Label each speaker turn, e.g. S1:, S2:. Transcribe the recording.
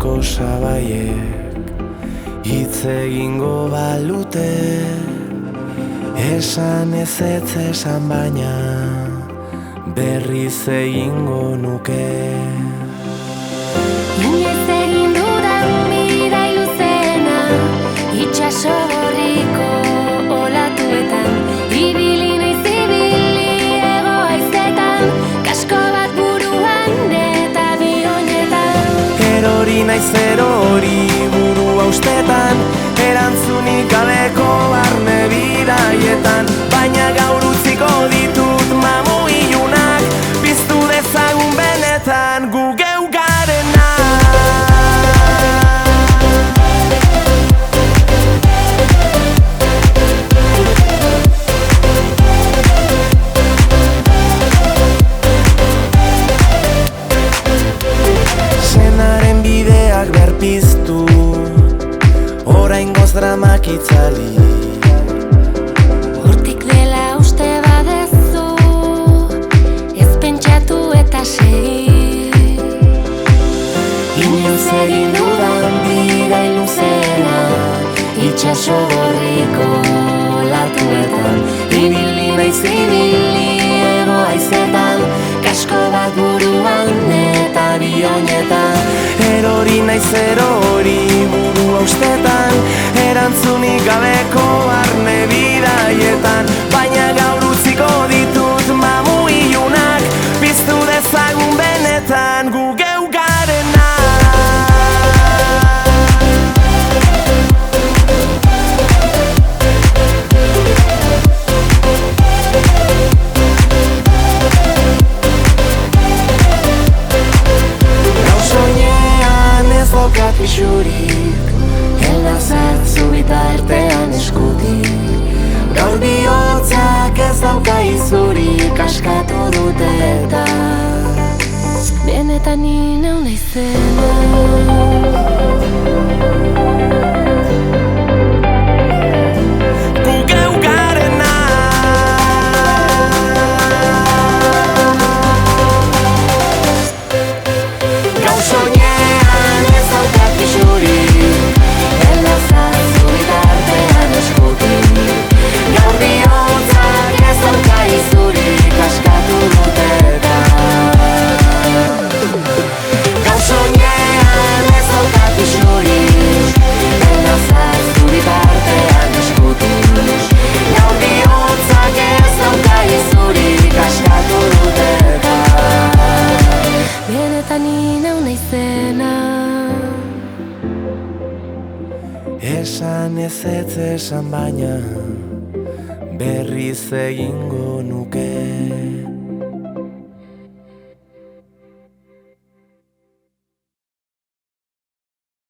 S1: herriko sabaiek hitz egingo balute, esan ezetz esan baina berriz egingo nuke.
S2: Inoiz egin dudan bidai luzena, itxaso gorriko olatuetan, ibili naiz ibili ego haizetan, kasko bat buruan eta bionetan.
S1: Erori naiz erori burua ustetan, erantzunik gabeko barne bidaietan, baina gaur utziko ditut mamu ilunak, piztu dezagun benetan gu geu garena. Senaren bideak berpiztu, oraingoz dramak itzali.
S2: Hortik dela uste badezu, ez pentsatu eta segi.
S1: Inoiz egin dudan bidai luzena, itxaso gorriko olatuetan, ibili naiz ibili ego haizetan, kasko bat buruan eta bionetan. Erori naiz erori burua ustetan, erantzunik gabeko barne bidaietan, baina gaur utziko ditut mamu ilunak, piztu dezagun benetan gu geu garena. Daukat pixurik, elnazatzu bitartean eskutik. Gaur bihotzak ez dauka izurik, askatu dute eta
S2: Benetan ni neu naizena.
S1: gu geu garena. Gau soinean ez daukat pixurik, elnazatzu bitartean eskutik. Gaur bihotzak ez dauka izurik, askatu dute eta gau soinean ez daukat pixurik, elnazatzu bitartean eskutik. Gaur bihotzak ez dauka izurik, askatu dute eta
S2: Benetan ni neu naizena.
S1: esan ezetz esan baina berriz egingo nuke.